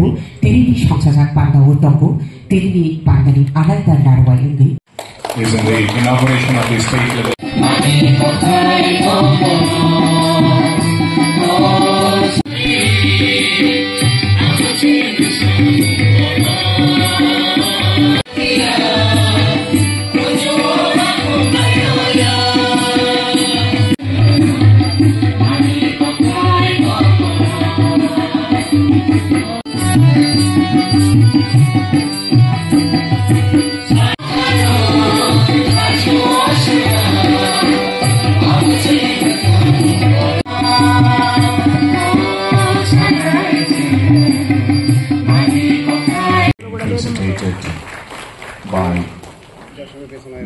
Ibu, Tiri Shangsasak Pandawu Tongo, Tiri Pandani Alaita Narwa Yungi. Is in the inauguration of the state level. Felicitated by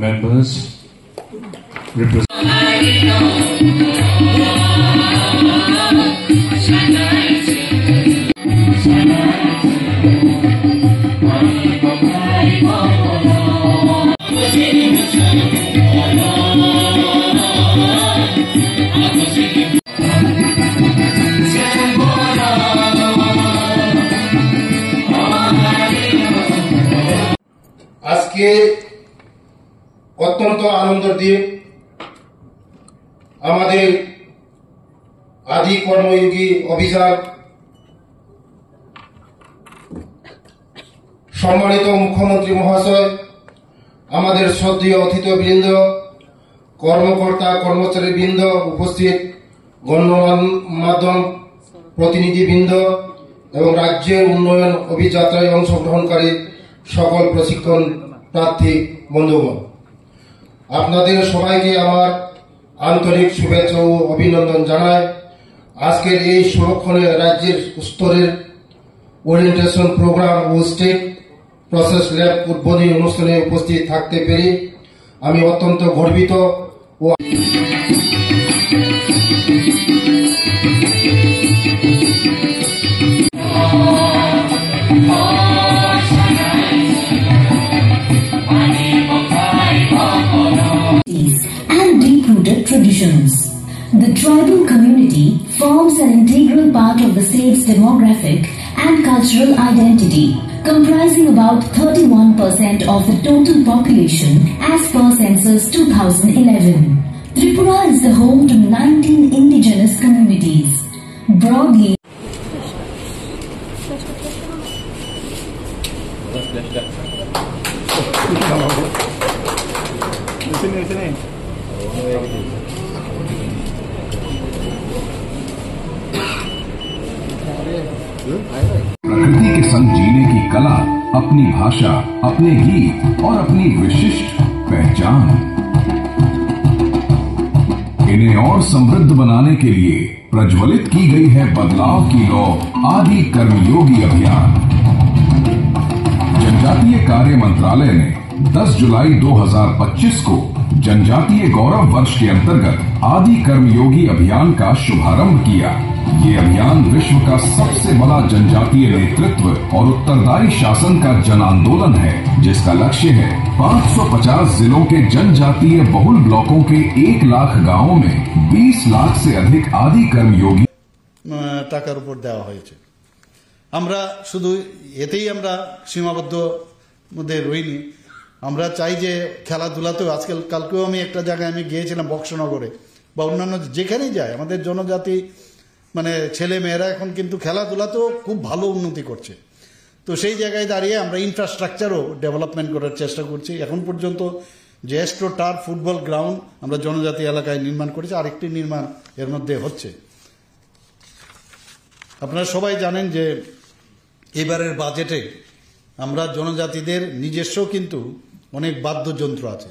members আজকে অত্যন্ত আনন্দের দিন। আমাদের আদি কর্মযোগী অভিযান সম্মানিত মুখ্যমন্ত্রী মহাশয়, আমাদের শ্রদ্ধেয় অতিথিবৃন্দ, কর্মকর্তা কর্মচারীবৃন্দ, উপস্থিত গণমাধ্যম প্রতিনিধিবৃন্দ এবং রাজ্যের উন্নয়ন অভিযাত্রায় অংশগ্রহণকারী সকল প্রশিক্ষণ প্রার্থী বন্ধুগণ, আপনাদের সবাইকে আমার আন্তরিক শুভেচ্ছা ও অভিনন্দন জানাই। আজকের এই সুরক্ষণের রাজ্যের স্তরের ওরিয়েন্টেশন প্রোগ্রাম ও স্টেট প্রসেস ল্যাব উদ্বোধনী অনুষ্ঠানে উপস্থিত থাকতে পেরে আমি অত্যন্ত গর্বিত ও traditions. The tribal community forms an integral part of the state's demographic and cultural identity, comprising about 31% of the total population as per census 2011. Tripura is the home to 19 indigenous communities. Broadly, प्रकृति के संग जीने की कला, अपनी भाषा, अपने गीत और अपनी विशिष्ट पहचान, इन्हें और समृद्ध बनाने के लिए प्रज्वलित की गई है बदलाव की लौ आदि कर्मयोगी अभियान। जनजातीय कार्य मंत्रालय ने 10 जुलाई 2025 को जनजातीय गौरव वर्ष के अंतर्गत आदि कर्मयोगी अभियान का शुभारंभ किया। ये अभियान विश्व का सबसे बड़ा जनजातीय नेतृत्व और उत्तरदायी शासन का जन आंदोलन है, जिसका लक्ष्य है 550 जिलों के जनजातीय बहुल ब्लॉकों के 1 लाख गांवों में 20 लाख से अधिक आदि कर्मयोगी টাকার উপর দেওয়া হয়েছে। আমরা শুধু এতেই আমরা সীমাবদ্ধ মধ্যে রইনি, আমরা চাই যে খেলাধুলাতেও আজকাল কালকেও আমি একটা জায়গায় আমি গিয়েছিলাম বক্সনগরে বা অন্যান্য যেখানেই যায় আমাদের জনজাতি মানে ছেলে মেয়েরা এখন কিন্তু খেলাধুলাতেও খুব ভালো উন্নতি করছে। তো সেই জায়গায় দাঁড়িয়ে আমরা ইনফ্রাস্ট্রাকচারও ডেভেলপমেন্ট করার চেষ্টা করছি। এখন পর্যন্ত যে অ্যাস্ট্রো টার্ফ ফুটবল গ্রাউন্ড আমরা জনজাতি এলাকায় নির্মাণ করেছি, আরেকটি নির্মাণ এর মধ্যে হচ্ছে। আপনারা সবাই জানেন যে এবারের বাজেটে আমরা জনজাতিদের নিজস্ব কিন্তু অনেক বাদ্যযন্ত্র আছে।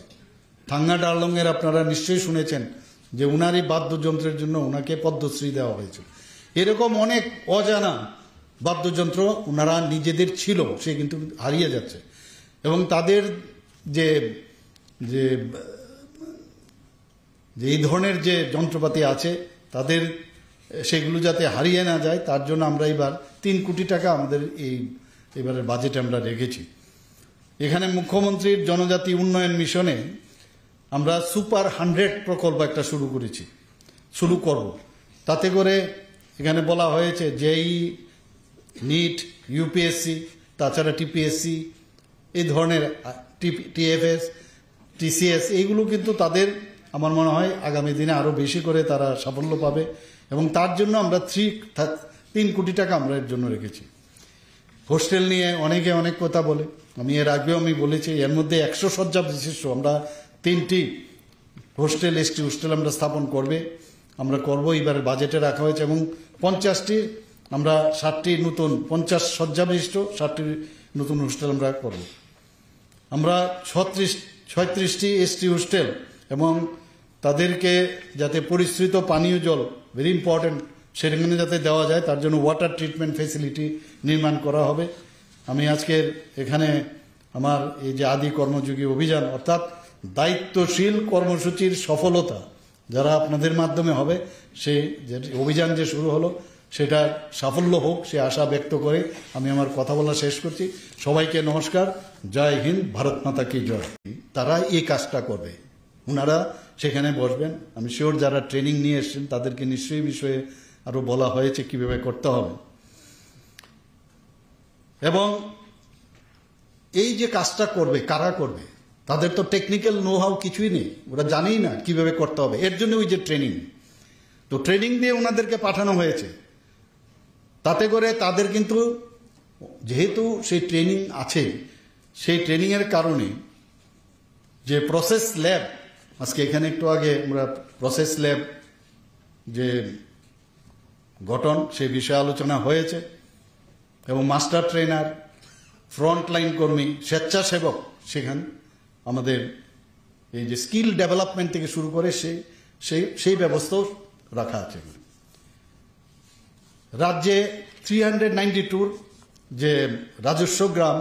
থাঙ্গা ডার্লংয়ের আপনারা নিশ্চয়ই শুনেছেন যে উনারই বাদ্যযন্ত্রের জন্য ওনাকে পদ্মশ্রী দেওয়া হয়েছে। এরকম অনেক অজানা বাদ্যযন্ত্র ওনারা নিজেদের ছিল, সে কিন্তু হারিয়ে যাচ্ছে এবং তাদের যে যে এই ধরনের যে যন্ত্রপাতি আছে তাদের সেগুলো যাতে হারিয়ে না যায় তার জন্য আমরা এবার 3 কোটি টাকা আমাদের এবারের বাজেটে আমরা রেখেছি। এখানে মুখ্যমন্ত্রীর জনজাতি উন্নয়ন মিশনে আমরা সুপার 100 প্রকল্প একটা শুরু করব। তাতে করে এখানে বলা হয়েছে যে এই নিট, ইউপিএসসি, তাছাড়া টিপিএসসি, এই ধরনের টিএফএস, টিসিএস, এইগুলো কিন্তু তাদের আমার মনে হয় আগামী দিনে আরও বেশি করে তারা সাফল্য পাবে এবং তার জন্য আমরা 3 কোটি টাকা আমরা এর জন্য রেখেছি। হোস্টেল নিয়ে অনেকে অনেক কথা বলে, আমি এর আগেও বলেছি, এর মধ্যে 100 শয্যা বিশিষ্ট আমরা 3টি হোস্টেল, এসটি হোস্টেল আমরা স্থাপন আমরা করব, এবারে বাজেটে রাখা হয়েছে এবং 50টি আমরা 60টি নতুন 50 শয্যা বিশিষ্ট 60টি নতুন হোস্টেল আমরা করব। আমরা 36টি এসটি হোস্টেল এবং তাদেরকে যাতে পরিশ্রিত পানীয় জল, ভেরি ইম্পর্টেন্ট, সেখানে যাতে দেওয়া যায় তার জন্য ওয়াটার ট্রিটমেন্ট ফেসিলিটি নির্মাণ করা হবে। আমি আজকের এখানে আমার এই যে আদি কর্মযোগী অভিযান অর্থাৎ দায়িত্বশীল কর্মসূচির সফলতা যারা আপনাদের মাধ্যমে হবে, সেই যে অভিযান যে শুরু হলো সেটা সাফল্য হোক সে আশা ব্যক্ত করে আমি আমার কথা বলা শেষ করছি। সবাইকে নমস্কার, জয় হিন্দ, ভারত মাতা কি জয়। তারা এই কাজটা করবে, ওনারা সেখানে বসবেন। আমি শিওর যারা ট্রেনিং নিয়ে এসছেন তাদেরকে নিশ্চয়ই বিষয়ে আরো বলা হয়েছে কিভাবে করতে হবে এবং এই যে কাজটা করবে কারা করবে, তাদের তো টেকনিক্যাল নো হাউ কিছুই নেই, ওরা জানেই না কিভাবে করতে হবে। এর জন্য ওই যে ট্রেনিং, তো ট্রেনিং দিয়ে ওনাদেরকে পাঠানো হয়েছে, তাতে করে তাদের কিন্তু যেহেতু সেই ট্রেনিং আছে, সেই ট্রেনিংয়ের কারণে যে প্রসেস ল্যাব, আজকে এখানে একটু আগে আমরা প্রসেস ল্যাব যে গঠন সেই বিষয়ে আলোচনা হয়েছে এবং মাস্টার ট্রেনার, ফ্রন্টলাইন কর্মী, স্বেচ্ছাসেবক, সেখানে আমাদের এই যে স্কিল ডেভেলপমেন্ট থেকে শুরু করে সেই ব্যবস্থাও রাখা আছে। রাজ্যে 392 যে রাজস্ব গ্রাম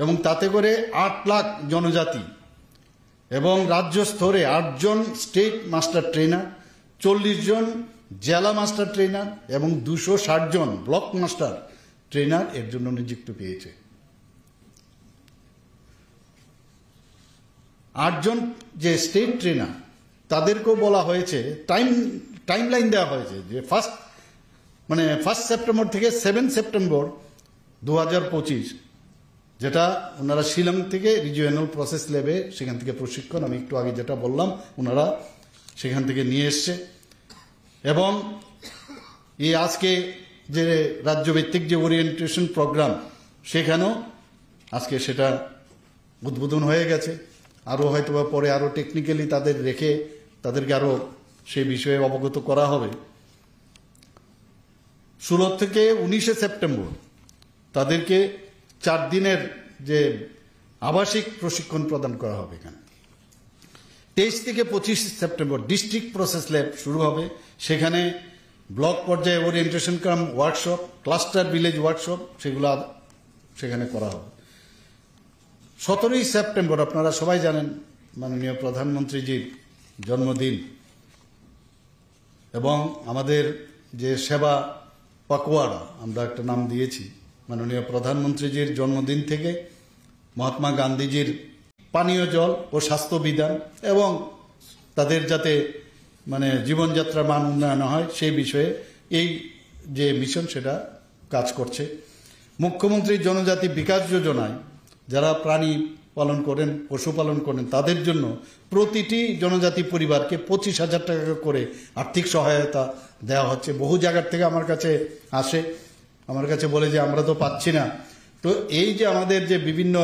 এবং তাতে করে 8 লাখ জনজাতি এবং রাজ্য স্তরে 8 জন স্টেট মাস্টার ট্রেনার, 40 জন জেলা মাস্টার ট্রেনার এবং 260 জন ব্লক মাস্টার ট্রেনার এর জন্য নিযুক্ত পেয়েছে। 8 জন যে স্টেট ট্রেনার তাদেরকেও বলা হয়েছে, টাইম লাইন দেওয়া হয়েছে যে ফার্স্ট সেপ্টেম্বর থেকে 7 সেপ্টেম্বর 2025, যেটা ওনারা শিলং থেকে রিজিওনাল প্রসেস ল্যাবে সেখান থেকে প্রশিক্ষণ, আমি একটু আগে যেটা বললাম, ওনারা সেখান থেকে নিয়ে এসছে এবং এই আজকে যে রাজ্যভিত্তিক যে ওরিয়েন্টেশন প্রোগ্রাম সেখানেও আজকে সেটা উদ্বোধন হয়ে গেছে। আরও হয়তো বা পরে আরও টেকনিক্যালি তাদের রেখে তাদেরকে আরও সেই বিষয়ে অবগত করা হবে। 16 থেকে 19 সেপ্টেম্বর তাদেরকে 4 দিনের যে আবাসিক প্রশিক্ষণ প্রদান করা হবে। এখানে 23 থেকে 25 সেপ্টেম্বর ডিস্ট্রিক্ট প্রসেস ল্যাব শুরু হবে, সেখানে ব্লক পর্যায়ে orientation cum workshop, cluster village workshop সেগুলো সেখানে করা হবে। 17 সেপ্টেম্বর আপনারা সবাই জানেন মাননীয় প্রধানমন্ত্রীজির জন্মদিন এবং আমাদের যে সেবা পাকওয়াড়া আমরা একটা নাম দিয়েছি, মাননীয় প্রধানমন্ত্রীজির জন্মদিন থেকে মহাত্মা গান্ধীজির পানীয় জল ও স্বাস্থ্য বিধান এবং তাদের যাতে জীবনযাত্রার মান উন্নয়ন হয় সেই বিষয়ে এই যে মিশন সেটা কাজ করছে। মুখ্যমন্ত্রী জনজাতি বিকাশ যোজনায় যারা প্রাণী পালন করেন, পশুপালন করেন, তাদের জন্য প্রতিটি জনজাতি পরিবারকে 25,000 টাকা করে আর্থিক সহায়তা দেওয়া হচ্ছে। বহু জায়গার থেকে আমার কাছে আসে, আমার কাছে বলে যে আমরা তো পাচ্ছি না। তো এই যে আমাদের যে বিভিন্ন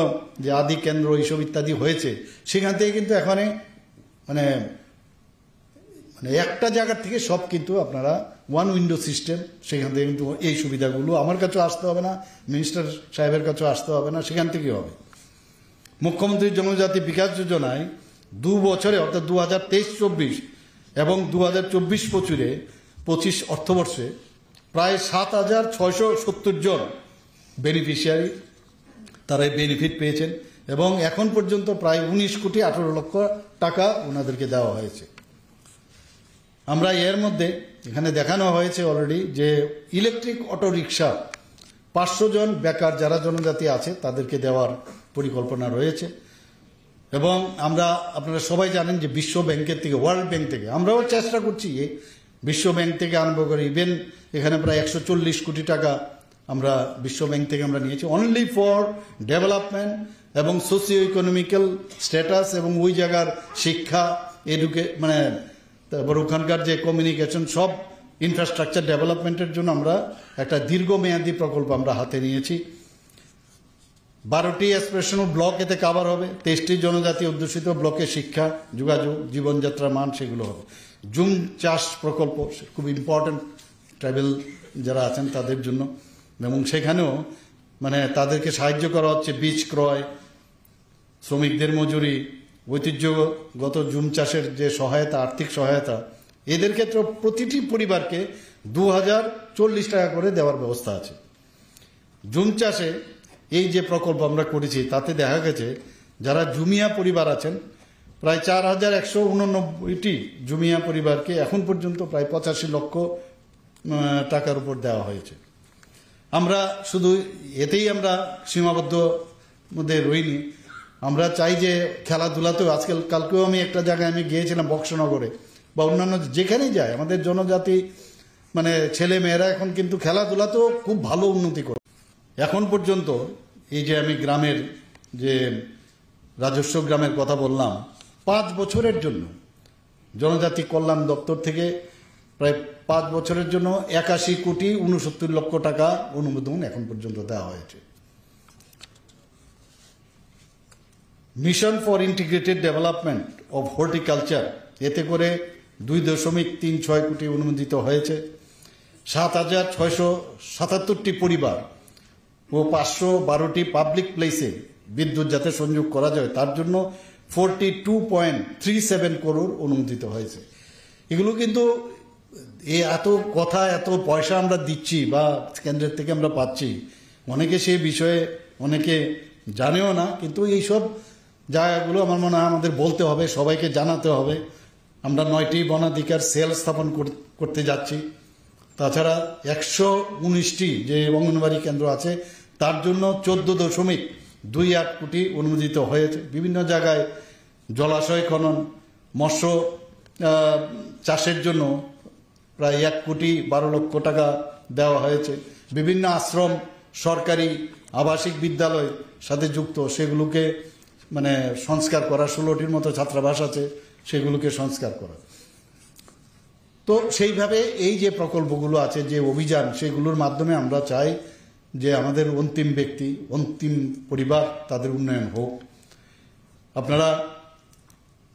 যে আদি কেন্দ্র এইসব ইত্যাদি হয়েছে, সেখান থেকে কিন্তু এখানে একটা জায়গার থেকে সব কিন্তু আপনারা ওয়ান উইন্ডো সিস্টেম, সেখান থেকে কিন্তু এই সুবিধাগুলো আমার কাছেও আসতে হবে না, মিনিস্টার সাহেবের কাছেও আসতে হবে না, সেখান থেকেই হবে। মুখ্যমন্ত্রী জনজাতি বিকাশ যোজনায় 2 বছরে অর্থাৎ 2023-24 এবং 2024-25 অর্থবর্ষে প্রায় 7,670 জন বেনিফিশিয়ারি তারা বেনিফিট পেয়েছেন এবং এখন পর্যন্ত প্রায় 19 কোটি 18 লক্ষ টাকা ওনাদেরকে দেওয়া হয়েছে। আমরা এর মধ্যে এখানে দেখানো হয়েছে অলরেডি যে ইলেকট্রিক অটো রিক্সা 500 জন বেকার যারা জনজাতি আছে তাদেরকে দেওয়ার পরিকল্পনা রয়েছে এবং আমরা আপনারা সবাই জানেন যে বিশ্ব ব্যাংকের থেকে, ওয়ার্ল্ড ব্যাংক থেকে আমরাও চেষ্টা করছি, বিশ্ব ব্যাংক থেকে আরম্ভ করে ইভেন এখানে প্রায় 140 কোটি টাকা আমরা বিশ্ব ব্যাংক থেকে আমরা নিয়েছি, অনলি ফর ডেভেলপমেন্ট এবং সোশিও ইকোনমিক্যাল স্ট্যাটাস এবং ওই জায়গার শিক্ষা মানে তারপর ওখানকার যে কমিউনিকেশন সব ইনফ্রাস্ট্রাকচার ডেভেলপমেন্টের জন্য আমরা একটা দীর্ঘমেয়াদী প্রকল্প আমরা হাতে নিয়েছি। 12টি অ্যাসপিরেশনাল ব্লক এতে কাভার হবে, 23টি জনজাতি অধ্যুষিত ব্লকে শিক্ষা, যোগাযোগ, জীবনযাত্রার মান সেগুলো হবে। জুম চাষ প্রকল্প খুব ইম্পর্টেন্ট ট্রাইবেল যারা আছেন তাদের জন্য, এবং সেখানেও মানে তাদেরকে সাহায্য করা হচ্ছে বীজ ক্রয়, শ্রমিকদের মজুরি, ঐতিহ্যগত জুম চাষের যে সহায়তা, আর্থিক সহায়তা, এদের ক্ষেত্রে প্রতিটি পরিবারকে 2040 টাকা করে দেওয়ার ব্যবস্থা আছে। জুম চাষে এই যে প্রকল্প আমরা করেছি তাতে দেখা গেছে যারা জুমিয়া পরিবার আছেন প্রায় 4189টি জুমিয়া পরিবারকে এখন পর্যন্ত প্রায় 85 লক্ষ টাকার উপর দেওয়া হয়েছে। আমরা শুধু এতেই আমরা সীমাবদ্ধ মধ্যে রইনি, আমরা চাই যে খেলাধুলাতেও কালকেও আমি একটা জায়গায় আমি গিয়েছিলাম বক্সনগরে বা অন্যান্য যেখানেই যায় আমাদের জনজাতি মানে ছেলে মেয়েরা এখন কিন্তু খেলাধুলাতেও খুব ভালো উন্নতি করে। এখন পর্যন্ত এই যে আমি গ্রামের যে রাজস্ব গ্রামের কথা বললাম, 5 বছরের জন্য জনজাতি কল্যাণ দপ্তর থেকে প্রায় 5 বছরের জন্য 81,69,00,000 টাকা অনুমোদন এখন পর্যন্ত দেওয়া হয়েছে। Mission for integrated development of horticulture, এতে করে 2.36 কোটি অনুমোদিত হয়েছে। 7,677টি পরিবার ও 512টি পাবলিক প্লেসে বিদ্যুৎ যাতে সংযোগ করা যায় তার জন্য 42.37 করোড় অনুমোদিত হয়েছে। এগুলো কিন্তু এত কথা, এত পয়সা আমরা দিচ্ছি বা কেন্দ্রের থেকে আমরা পাচ্ছি, অনেকে সেই বিষয়ে অনেকে জানেও না, কিন্তু এইসব জায়গাগুলো আমার মনে হয় আমাদের বলতে হবে, সবাইকে জানাতে হবে। আমরা 9টি বনাধিকার সেল স্থাপন করতে যাচ্ছি। তাছাড়া 119টি যে অঙ্গনবাড়ি কেন্দ্র আছে তার জন্য 14.28 কোটি অনুমোদিত হয়েছে। বিভিন্ন জায়গায় জলাশয় খনন, মৎস্য চাষের জন্য প্রায় 1,12,00,000 টাকা দেওয়া হয়েছে। বিভিন্ন আশ্রম, সরকারি আবাসিক বিদ্যালয় সাথে যুক্ত সেগুলোকে মানে সংস্কার করা, 16টির মতো ছাত্রাবাস আছে সেগুলোকে সংস্কার করা। তো সেইভাবে এই যে প্রকল্পগুলো আছে, যে অভিযান, সেগুলোর মাধ্যমে আমরা চাই যে আমাদের অন্তিম ব্যক্তি, অন্তিম পরিবার তাদের উন্নয়ন হোক। আপনারা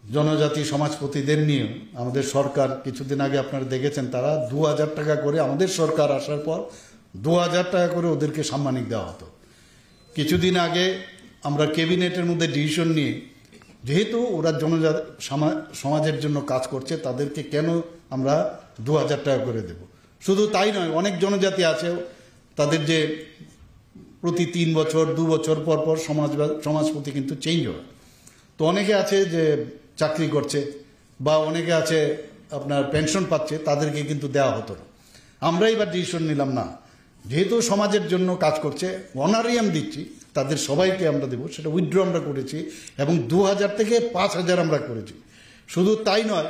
জনজাতি সমাজপতিদের নিয়ে আমাদের সরকার কিছুদিন আগে আপনারা দেখেছেন তারা 2,000 টাকা করে, আমাদের সরকার আসার পর 2,000 টাকা করে ওদেরকে সাম্মানিক দেওয়া হতো। কিছুদিন আগে আমরা ক্যাবিনেটের মধ্যে ডিসিশন নিয়ে, যেহেতু ওরা জনজাতি সমাজের জন্য কাজ করছে তাদেরকে কেন আমরা 2,000 টাকা করে দেব। শুধু তাই নয়, অনেক জনজাতি আছে তাদের যে প্রতি 3 বছর 2 বছর পর পর সমাজপতি কিন্তু চেঞ্জ হয়। তো অনেকে আছে যে চাকরি করছে বা অনেকে আছে আপনার পেনশন পাচ্ছে, তাদেরকে কিন্তু দেওয়া হতো না। আমরা এবার ডিসিশন নিলাম না, যেহেতু সমাজের জন্য কাজ করছে, অনারিয়াম দিচ্ছি, তাদের সবাইকে আমরা দেবো। সেটা উইথড্র আমরা করেছি এবং 2,000 থেকে 5,000 আমরা করেছি। শুধু তাই নয়,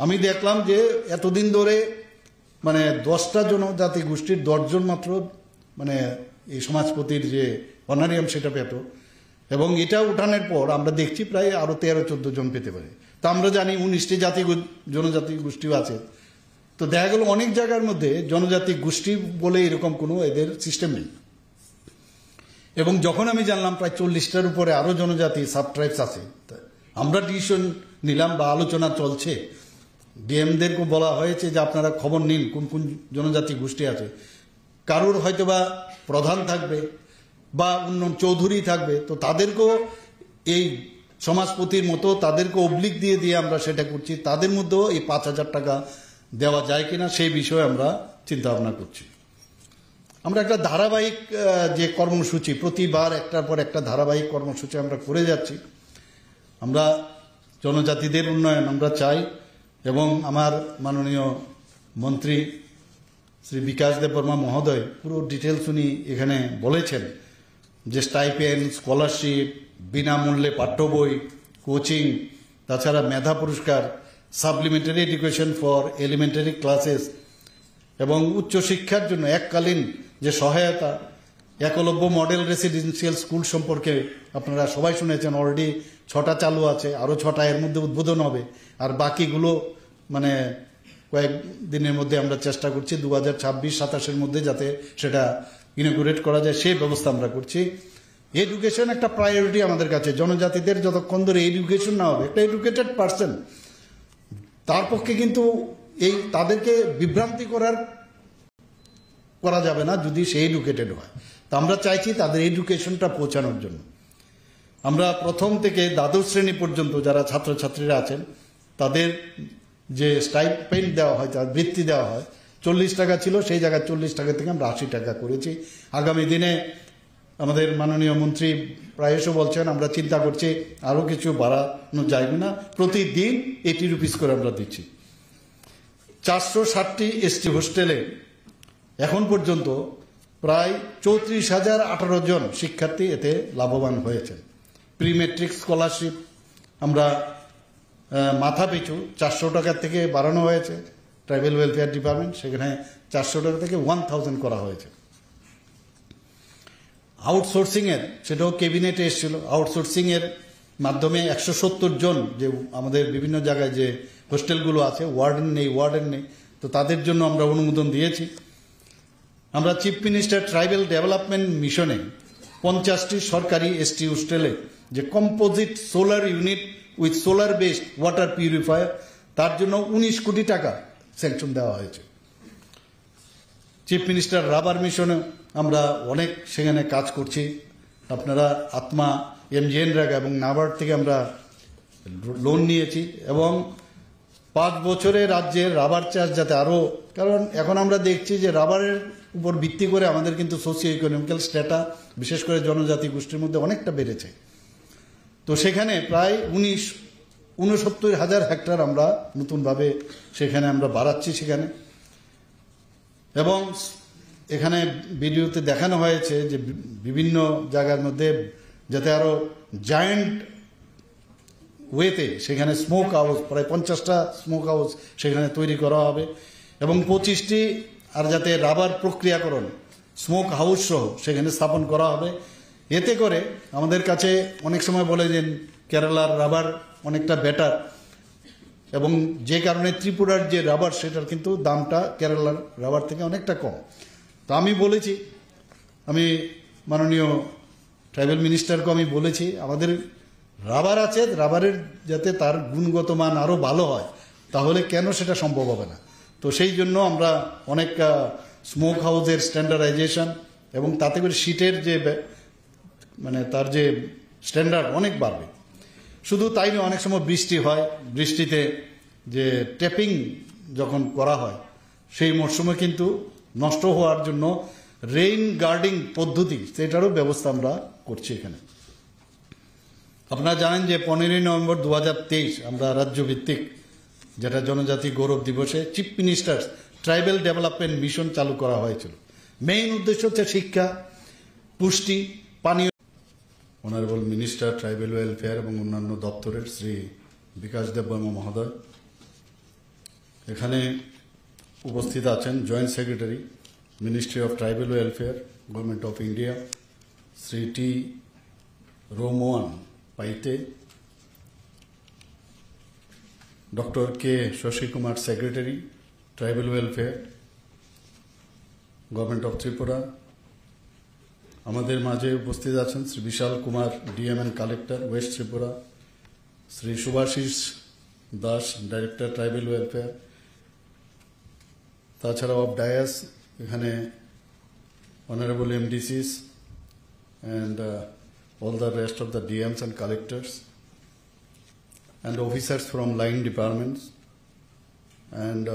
আমি দেখলাম যে এতদিন ধরে মানে 10টা জনজাতি গোষ্ঠীর 10 জন মাত্র মানে এই সমাজপতির যে অনারিয়াম সেটা পেত, এবং এটা উঠানোর পর আমরা দেখছি প্রায় আরো 13-14 জন পেতে পারে। তা আমরা জানি 19টি জনজাতি গোষ্ঠীও আছে। তো দেখা গেল অনেক জায়গার মধ্যে জনজাতি গোষ্ঠী বলে এরকম কোনো এদের সিস্টেম নেই। এবং যখন আমি জানলাম প্রায় 40টার উপরে আরো জনজাতি সাব ট্রাইবস আছে, আমরা ডিসিশন নিলাম বা আলোচনা চলছে, ডিএমদেরকে বলা হয়েছে যে আপনারা খবর নিন কোন কোন জনজাতি গোষ্ঠী আছে। কারোর হয়তোবা প্রধান থাকবে বা অন্য চৌধুরী থাকবে, তো তাদেরকেও এই সমাজপতির মতো তাদেরকে অবলিক দিয়ে দিয়ে আমরা সেটা করছি। তাদের মধ্যেও এই 5,000 টাকা দেওয়া যায় কিনা সেই বিষয়ে আমরা চিন্তা ভাবনা করছি। আমরা একটা ধারাবাহিক যে কর্মসূচি, প্রতিবার একটার পর একটা ধারাবাহিক কর্মসূচি আমরা করে যাচ্ছি। আমরা জনজাতিদের উন্নয়ন আমরা চাই, এবং আমার মাননীয় মন্ত্রী শ্রী বিকাশ দেববর্মা মহোদয় পুরো ডিটেলস উনি এখানে বলেছেন যে স্টাইপেন্ড, স্কলারশিপ, বিনামূল্যে পাঠ্য বই, কোচিং, তাছাড়া মেধা পুরস্কার, supplementary education for elementary classes এবং উচ্চশিক্ষার জন্য এককালীন যে সহায়তা, একলব্য মডেল রেসিডেন্সিয়াল স্কুল সম্পর্কে আপনারা সবাই শুনেছেন, অলরেডি 6টা চালু আছে, আরও 6টা এর মধ্যে উদ্বোধন হবে, আর বাকিগুলো মানে কয়েক দিনের মধ্যে আমরা চেষ্টা করছি 2026-27-এর মধ্যে যাতে সেটা ইনগুরেট করা যায় সেই ব্যবস্থা আমরা করছি। এডুকেশন একটা প্রায়োরিটি আমাদের কাছে। জনজাতিদের যতক্ষণ ধরে এডুকেশন না হবে, একটা এডুকেটেড পার্সন, তার পক্ষে কিন্তু এই তাদেরকে বিভ্রান্তি করা যাবে না যদি সে এডুকেটেড হয়। তো আমরা চাইছি তাদের এডুকেশনটা পৌঁছানোর জন্য। আমরা প্রথম থেকে দ্বাদশ শ্রেণী পর্যন্ত যারা ছাত্রছাত্রীরা আছেন তাদের যে স্টাইপেন্ড দেওয়া হয়, তার বৃত্তি দেওয়া হয়, 40 টাকা ছিল, সেই জায়গায় 40 টাকা থেকে আমরা 80 টাকা করেছি। আগামী দিনে আমাদের মাননীয় মন্ত্রী প্রায়শ বলছেন, আমরা চিন্তা করছি আরও কিছু বাড়ানো যায় না, প্রতিদিন 80 রুপিস করে আমরা দিচ্ছি। 460টি এসটি হোস্টেলে এখন পর্যন্ত প্রায় 34,018 জন শিক্ষার্থী এতে লাভবান হয়েছেন। প্রি মেট্রিক স্কলারশিপ আমরা মাথা পিছু 400 টাকা থেকে বাড়ানো হয়েছে, ট্রাইবাল ওয়েলফেয়ার ডিপার্টমেন্ট সেখানে 400 টাকা থেকে 1000 করা হয়েছে। আউটসোর্সিংয়ের, সেটাও ক্যাবিনেটে এসেছিল, আউটসোর্সিংয়ের মাধ্যমে 170 জন যে আমাদের বিভিন্ন জায়গায় যে হোস্টেলগুলো আছে, ওয়ার্ডেন নেই, তো তাদের জন্য আমরা অনুমোদন দিয়েছি। আমরা চিফ মিনিস্টার ট্রাইবাল ডেভেলপমেন্ট মিশনে 50টি সরকারি এসটি হোস্টেলে যে composite solar unit with solar based water purifier, তার জন্য 19 কোটি টাকা স্যাংশন দেওয়া হয়েছে। চিফ মিনিস্টার রাবার মিশনে আমরা অনেক সেখানে কাজ করছি। আপনারা আত্মা, MGNREGA এবং নাবার্ড থেকে আমরা লোন নিয়েছি এবং 5 বছরে রাজ্যের রাবার চাষ যাতে আরও, কারণ এখন আমরা দেখছি যে রাবারের উপর ভিত্তি করে আমাদের কিন্তু সোশিও ইকোনমিক্যাল স্ট্যাটা বিশেষ করে জনজাতি গোষ্ঠীর মধ্যে অনেকটা বেড়েছে। তো সেখানে প্রায় 69,000 হেক্টর আমরা নতুনভাবে সেখানে আমরা বাড়াচ্ছি সেখানে। এবং এখানে ভিডিওতে দেখানো হয়েছে যে বিভিন্ন জায়গার মধ্যে যাতে আরও জায়েন্ট ওয়েতে সেখানে স্মোক হাউস, প্রায় 50টা স্মোক হাউস সেখানে তৈরি করা হবে এবং 25টি আর যাতে রাবার প্রক্রিয়াকরণ স্মোক হাউস সহ সেখানে স্থাপন করা হবে। এতে করে আমাদের কাছে অনেক সময় বলে যে কেরালার রাবার অনেকটা বেটার, এবং যে কারণে ত্রিপুরার যে রাবার সেটার কিন্তু দামটা কেরালার রাবার থেকে অনেকটা কম। তো আমি বলেছি, আমি মাননীয় ট্রাইবাল মিনিস্টারকে আমি বলেছি আমাদের রাবার আছে, রাবারের যাতে তার গুণগত মান আরও ভালো হয়, তাহলে কেন সেটা সম্ভব হবে না। তো সেই জন্য আমরা অনেক স্মোক হাউসের স্ট্যান্ডার্ডাইজেশন এবং তাতে করে শীটের যে মানে তার যে স্ট্যান্ডার্ড অনেক বাড়বে। শুধু তাই নয়, অনেক সময় বৃষ্টি হয়, বৃষ্টিতে যে ট্যাপিং যখন করা হয় সেই মরশুমে কিন্তু নষ্ট হওয়ার জন্য রেইন গার্ডিং পদ্ধতি সেটারও ব্যবস্থা আমরা করছি এখানে। আপনারা জানেন যে 15ই নভেম্বর 2023 আমরা রাজ্যভিত্তিক যেটা জনজাতি গৌরব দিবসে chief minister tribal development mission চালু করা হয়েছিল। মেইন উদ্দেশ্য হচ্ছে শিক্ষা, পুষ্টি, পানীয়। অনারেবল মিনিস্টার ট্রাইবাল ওয়েলফেয়ার এবং অন্যান্য দপ্তরের শ্রী বিকাশ দেববর্মা মহোদয়, এখানে উপস্থিত আছেন joint secretary ministry of tribal welfare government of India Shri T রোমোয়ান পাইতে, doctor K Shashi Kumar secretary tribal welfare government of Tripura. আমাদের মাঝে উপস্থিত আছেন Shri Vishal Kumar DM and collector west Tripura, Shri Shubhashis Das director tribal welfare. তাছাড়া অফ ডায়াস এখানে honourable MDCs and all the rest of the DMs and collectors and officers from line departments and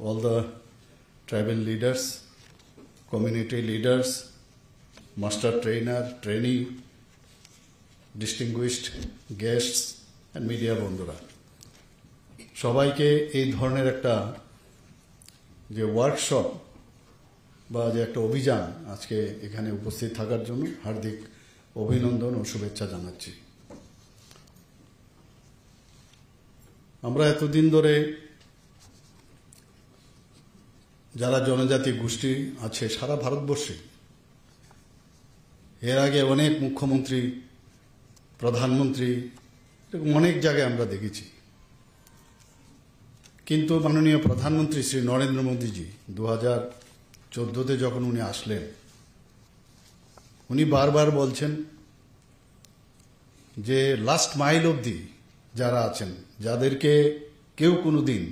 all the tribal leaders, community leaders, master trainer, trainee, distinguished guests and media বন্ধুরা, সবাইকে এই ধরনের একটা যে workshop বা যে একটা অভিযান আজকে এখানে উপস্থিত থাকার জন্য হার্দিক অভিনন্দন ও শুভেচ্ছা জানাচ্ছি। আমরা এতদিন ধরে যারা জনজাতি গোষ্ঠী আছে সারা ভারতবর্ষে এর আগে অনেক মুখ্যমন্ত্রী, প্রধানমন্ত্রী, এরকম অনেক জায়গায় আমরা দেখেছি। কিন্তু মাননীয় প্রধানমন্ত্রী শ্রী নরেন্দ্র মোদীজি 2014-তে যখন উনি আসলেন, উনি বারবার বলছেন যে লাস্ট মাইল অবধি যারা আছেন, যাদেরকে কেউ কোনোদিন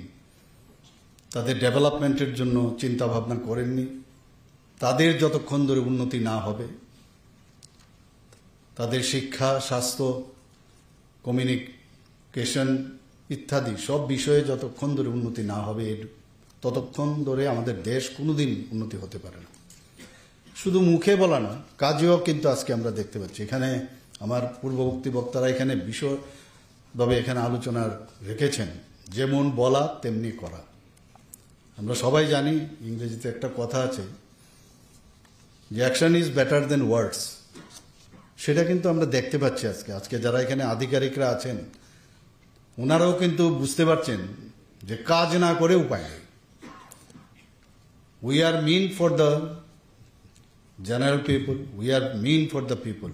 তাদের ডেভেলপমেন্টের জন্য চিন্তা ভাবনা করেননি, তাদের যতক্ষণ ধরে উন্নতি না হবে, তাদের শিক্ষা, স্বাস্থ্য, কমিউনিকেশন ইত্যাদি সব বিষয়ে যতক্ষণ ধরে উন্নতি না হবে, ততক্ষণ ধরে আমাদের দেশ কোনোদিন উন্নতি হতে পারে না। শুধু মুখে বলা না, কাজেও কিন্তু আজকে আমরা দেখতে পাচ্ছি। এখানে আমার পূর্ববর্তী বক্তারা এখানে বিশদভাবে এখানে আলোচনা রেখেছেন, যেমন বলা তেমনি করা। আমরা সবাই জানি, ইংরেজিতে একটা কথা আছে যে অ্যাকশন ইজ বেটার দেন ওয়ার্ডস। সেটা কিন্তু আমরা দেখতে পাচ্ছি আজকে যারা এখানে আধিকারিকরা আছেন, ওনারাও কিন্তু বুঝতে পারছেন যে কাজ না করে উপায় নেই। We are mean for the general people, we are mean for the people.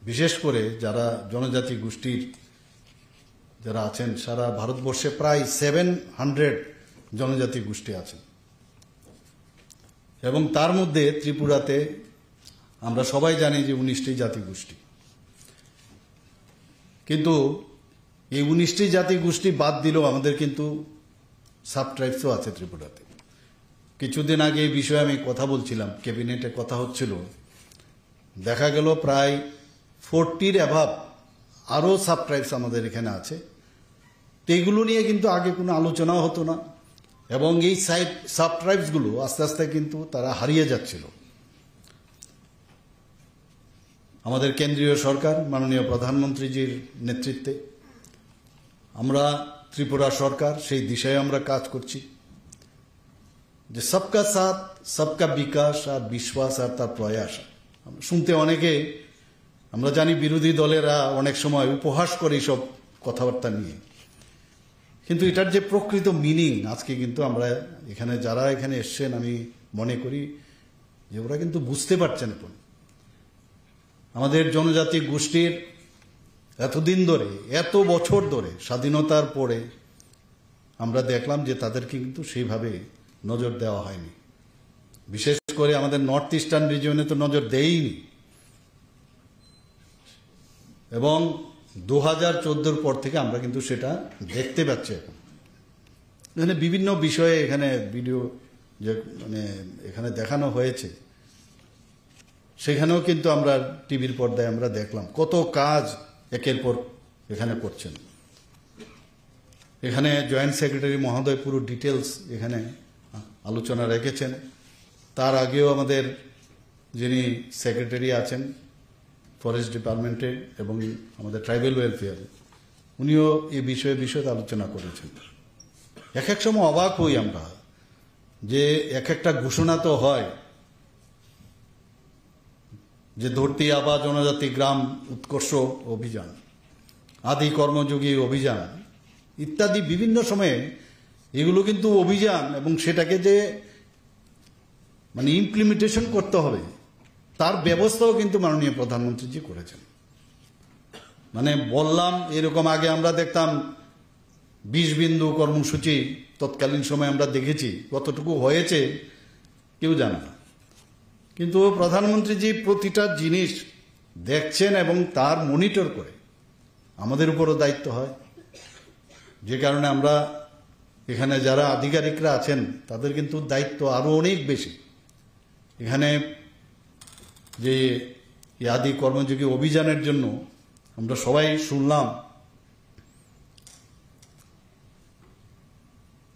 বিশেষ করে যারা জনজাতি গোষ্ঠীর যারা আছেন, সারা ভারতবর্ষে প্রায় 700 জনজাতি গোষ্ঠী আছেন, এবং তার মধ্যে ত্রিপুরাতে আমরা সবাই জানি যে 19টি জাতিগোষ্ঠী। কিন্তু এই 19টি জাতিগোষ্ঠী বাদ দিলেও আমাদের কিন্তু সাব ট্রাইবসও আছে ত্রিপুরাতে। কিছুদিন আগে এই বিষয়ে আমি কথা বলছিলাম, ক্যাবিনেটে কথা হচ্ছিল, দেখা গেল প্রায় 40-র অ্যাভাব আরও সাব ট্রাইবস আমাদের এখানে আছে। তো এইগুলো নিয়ে কিন্তু আগে কোনো আলোচনাও হতো না, এবং এই সাব ট্রাইবসগুলো আস্তে আস্তে কিন্তু তারা হারিয়ে যাচ্ছিল। আমাদের কেন্দ্রীয় সরকার মাননীয় প্রধানমন্ত্রীজির নেতৃত্বে আমরা ত্রিপুরা সরকার সেই দিশায় আমরা কাজ করছি যে সবকা সাথ সবকা বিকাশ আর বিশ্বাস আর তার প্রয়াস। শুনতে অনেকে, আমরা জানি বিরোধী দলেরা অনেক সময় উপহাস করে সব কথাবার্তা নিয়ে, কিন্তু এটার যে প্রকৃত মিনিং আজকে কিন্তু আমরা এখানে যারা এখানে এসছেন, আমি মনে করি যে ওরা কিন্তু বুঝতে পারছেন। এখন আমাদের জনজাতি গোষ্ঠীর এতদিন ধরে, এত বছর ধরে, স্বাধীনতার পরে আমরা দেখলাম যে তাদেরকে কিন্তু সেইভাবে নজর দেওয়া হয়নি। বিশেষ করে আমাদের নর্থ ইস্টার্ন রিজিয়নে তো নজর দেয়নি, এবং 2014-র পর থেকে আমরা কিন্তু সেটা দেখতে পাচ্ছি। এখন এখানে বিভিন্ন বিষয়ে এখানে ভিডিও যে এখানে দেখানো হয়েছে, সেখানেও কিন্তু আমরা টিভির পর্দায় আমরা দেখলাম কত কাজ একের পর এখানে করছেন। এখানে জয়েন্ট সেক্রেটারি মহোদয় পুরো ডিটেলস এখানে আলোচনা রেখেছেন। তার আগেও আমাদের যিনি সেক্রেটারি আছেন ফরেস্ট ডিপার্টমেন্টে এবং আমাদের ট্রাইবাল ওয়েলফেয়ার, উনিও এই বিষয়ে বিশদ আলোচনা করেছেন। এক এক সময় অবাক হই আমরা যে এক একটা ঘোষণা তো হয় যে ধরতি আবা জনজাতি গ্রাম উৎকর্ষ অভিযান, আদি কর্মযোগী অভিযান ইত্যাদি বিভিন্ন সময়ে এগুলো কিন্তু অভিযান, এবং সেটাকে যে ইমপ্লিমেন্টেশন করতে হবে তার ব্যবস্থাও কিন্তু মাননীয় প্রধানমন্ত্রীজি করেছেন। বললাম এরকম আগে আমরা দেখতাম 20 বিন্দু কর্মসূচি তৎকালীন সময় আমরা দেখেছি, কতটুকু হয়েছে কেউ জানে না। কিন্তু প্রধানমন্ত্রীজি প্রতিটা জিনিস দেখছেন এবং তার মনিটর করে। আমাদের উপরও দায়িত্ব হয়, যে কারণে আমরা এখানে যারা আধিকারিকরা আছেন তাদের কিন্তু দায়িত্ব আরো অনেক বেশি। এখানে যে আদি কর্মযোগী অভিযানের জন্য আমরা সবাই শুনলাম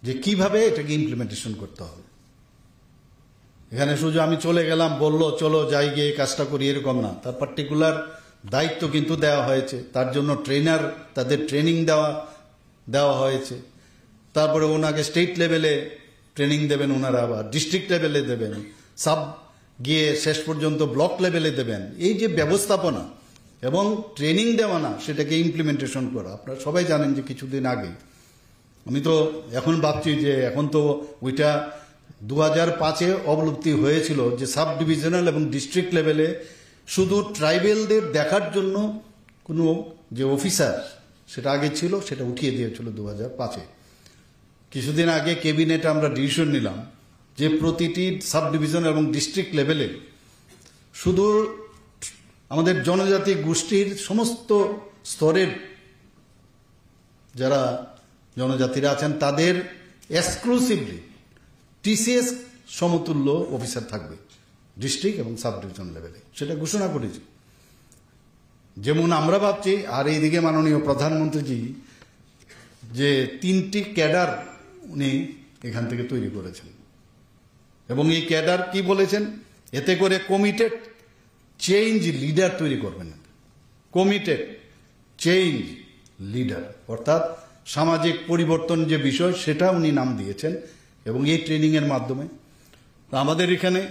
যে কিভাবে এটাকে ইমপ্লিমেন্টেশন করতে হবে। এখানে শুধু আমি চলে গেলাম, বললো চলো যাই গিয়ে কাজটা করি, এরকম না। তার পার্টিকুলার দায়িত্ব কিন্তু দেওয়া হয়েছে, তার জন্য ট্রেনার, তাদের ট্রেনিং দেওয়া হয়েছে। তারপরে ওনাকে স্টেট লেভেলে ট্রেনিং দেবেন, ওনারা আবার ডিস্ট্রিক্ট লেভেলে দেবেন, সাব গিয়ে শেষ পর্যন্ত ব্লক লেভেলে দেবেন। এই যে ব্যবস্থাপনা এবং ট্রেনিং দেওয়া না, সেটাকে ইমপ্লিমেন্টেশন করা। আপনারা সবাই জানেন যে কিছুদিন আগে, আমি তো এখন ভাবছি যে এখন তো ওইটা 2005-এ অবলুপ্তি হয়েছিল, যে সাব ডিভিশনাল এবং ডিস্ট্রিক্ট লেভেলে শুধু ট্রাইবেলদের দেখার জন্য কোনো যে অফিসার সেটা আগে ছিল সেটা উঠিয়ে দিয়েছিল 2005-এ। কিছুদিন আগে ক্যাবিনেটে আমরা ডিসিশন নিলাম যে প্রতিটি সাব ডিভিশন এবং ডিস্ট্রিক্ট লেভেলে শুধু আমাদের জনজাতি গোষ্ঠীর সমস্ত স্তরের যারা জনজাতিরা আছেন তাদের এক্সক্লুসিভলি টিসিএস সমতুল্য অফিসার থাকবে ডিস্ট্রিক্ট এবং সাব ডিভিশন লেভেলে, সেটা ঘোষণা করেছি। যেমন আমরা ভাবছি, আর এইদিকে মাননীয় প্রধানমন্ত্রীজি যে 3টি ক্যাডার উনি এখান থেকে তৈরি করেছেন এবং এই ক্যাডার কি বলেছেন, এতে করে কমিটেড চেঞ্জ লিডার তৈরি করবেন। কমিটেড চেঞ্জ লিডার অর্থাৎ সামাজিক পরিবর্তন যে বিষয় সেটা উনি নাম দিয়েছেন এবং এই ট্রেনিংয়ের মাধ্যমে আমাদের এখানে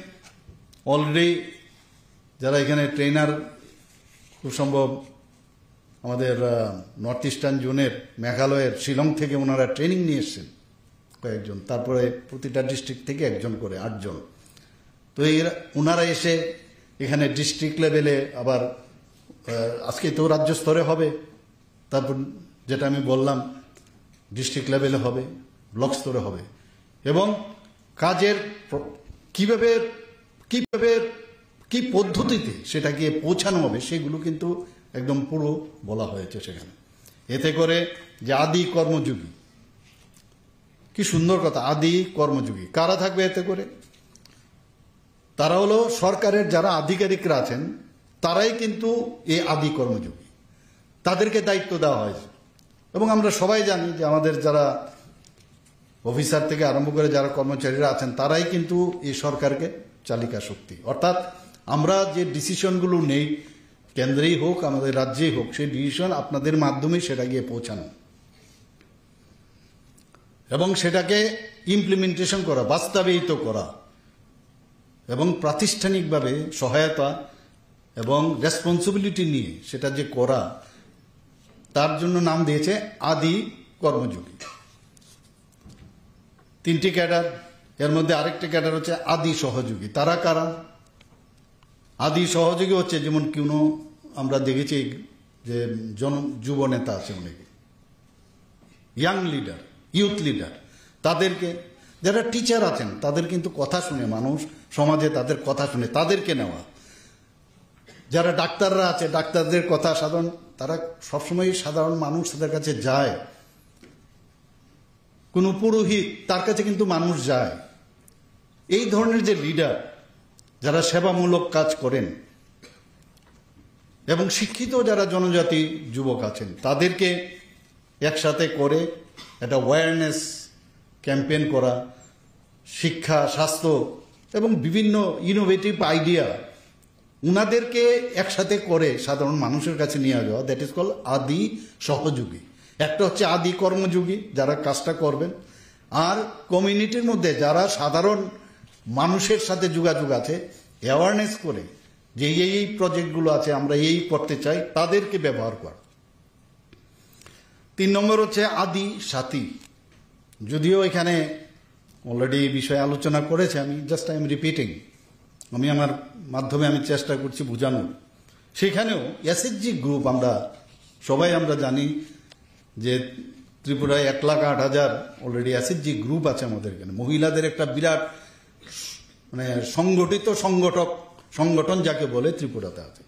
অলরেডি যারা এখানে ট্রেনার খুব সম্ভব আমাদের নর্থ ইস্টার্ন জোনের মেঘালয়ের শিলং থেকে ওনারা ট্রেনিং নিয়ে এসছেন কয়েকজন, তারপরে প্রতিটা ডিস্ট্রিক্ট থেকে একজন করে 8 জন। তো ওনারা এসে এখানে ডিস্ট্রিক্ট লেভেলে আবার আজকে তো রাজ্য স্তরে হবে, তারপর যেটা আমি বললাম ডিস্ট্রিক্ট লেভেলে হবে, ব্লক স্তরে হবে এবং কাজের কিভাবে কি পদ্ধতিতে সেটা গিয়ে পৌঁছানো হবে সেগুলো কিন্তু একদম পুরো বলা হয়েছে সেখানে। এতে করে যে আদি কর্মযোগী, কি সুন্দর কথা, আদি কর্মযোগী কারা থাকবে এতে করে, তারা হলো সরকারের যারা আধিকারিকরা আছেন তারাই কিন্তু এই আদি কর্মযোগী, তাদেরকে দায়িত্ব দেওয়া হয়েছে। এবং আমরা সবাই জানি যে আমাদের যারা অফিসার থেকে আরম্ভ করে যারা কর্মচারীরা আছেন তারাই কিন্তু এই সরকারকে চালিকা শক্তি। অর্থাৎ আমরা যে ডিসিশনগুলো নেই কেন্দ্রেই হোক আমাদের রাজ্যেই হোক, সেই ডিসিশন আপনাদের মাধ্যমে সেটা গিয়ে পৌঁছানো এবং সেটাকে ইমপ্লিমেন্টেশন করা, বাস্তবায়িত করা এবং প্রাতিষ্ঠানিকভাবে সহায়তা এবং রেসপন্সিবিলিটি নিয়ে সেটা যে করা, তার জন্য নাম দিয়েছে আদি কর্মযোগী। 3টি ক্যাডার, এর মধ্যে আরেকটি ক্যাডার হচ্ছে আদি সহযোগী। তারা কারা? আদি সহযোগী হচ্ছে যেমন কোনো আমরা দেখেছি যে যুব নেতা আছে অনেকে, ইয়াং লিডার, ইউথ লিডার, তাদেরকে যারা টিচার আছেন তাদের কিন্তু কথা শুনে মানুষ সমাজে তাদের কথা শুনে তাদেরকে নেওয়া। যারা ডাক্তাররা আছে ডাক্তারদের কথা সাধারণ, তারা সবসময় সাধারণ মানুষ তাদের কাছে যায়, কোনো পুরোহিত তার কাছে কিন্তু মানুষ যায়। এই ধরনের যে লিডার যারা সেবামূলক কাজ করেন এবং শিক্ষিত যারা জনজাতি যুবক আছেন তাদেরকে একসাথে করে একটা অ্যাওয়ারনেস ক্যাম্পেইন করা, শিক্ষা, স্বাস্থ্য এবং বিভিন্ন ইনোভেটিভ আইডিয়া উনাদেরকে একসাথে করে সাধারণ মানুষের কাছে নিয়ে যাওয়া, দ্যাট ইজ কল্ড আদি সহযোগী। একটা হচ্ছে আদি কর্মযোগী যারা কাজটা করবেন, আর কমিউনিটির মধ্যে যারা সাধারণ মানুষের সাথে যোগাযোগ আছে অ্যাওয়ারনেস করে যে এই প্রজেক্টগুলো আছে আমরা এই করতে চাই, তাদেরকে ব্যবহার করা। 3 নম্বর হচ্ছে আদি সাথী। যদিও এখানে অলরেডি এই বিষয়ে আলোচনা করেছে, আমি জাস্ট আই এম রিপিটিং, আমি আমার মাধ্যমে আমি চেষ্টা করছি বোঝানোর। সেখানেও এসএইচজি গ্রুপ, আমরা সবাই আমরা জানি যে ত্রিপুরায় 1,08,000 অলরেডি এসএইচজি গ্রুপ আছে আমাদের এখানে। মহিলাদের একটা বিরাট মানে সংগঠিত সংগঠন যাকে বলে ত্রিপুরাতে আছে।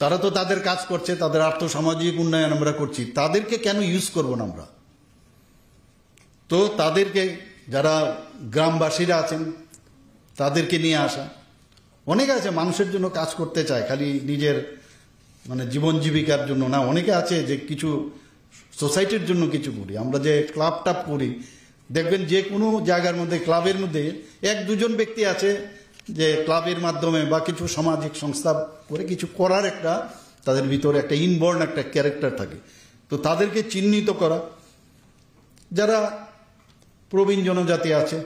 তারা তো তাদের কাজ করছে, তাদের আর্থসামাজিক উন্নয়ন আমরা করছি, তাদেরকে কেন ইউজ করব না আমরা? তো তাদেরকে যারা গ্রামবাসীরা আছেন তাদেরকে নিয়ে আসা। অনেকে আছে মানুষের জন্য কাজ করতে চায়, খালি নিজের মানে জীবন জীবিকার জন্য না। অনেকে আছে যে কিছু সোসাইটির জন্য কিছু করি। আমরা যে ক্লাব টাপ করি, দেখবেন যে কোনো জায়গার মধ্যে ক্লাবের মধ্যে 1-2 ব্যক্তি আছে যে ক্লাবের মাধ্যমে বা কিছু সামাজিক সংস্থা করে কিছু করার একটা তাদের ভিতরে একটা ইনবর্ন একটা ক্যারেক্টার থাকে। তো তাদেরকে চিহ্নিত করা। যারা প্রবীণ জনজাতি আছে,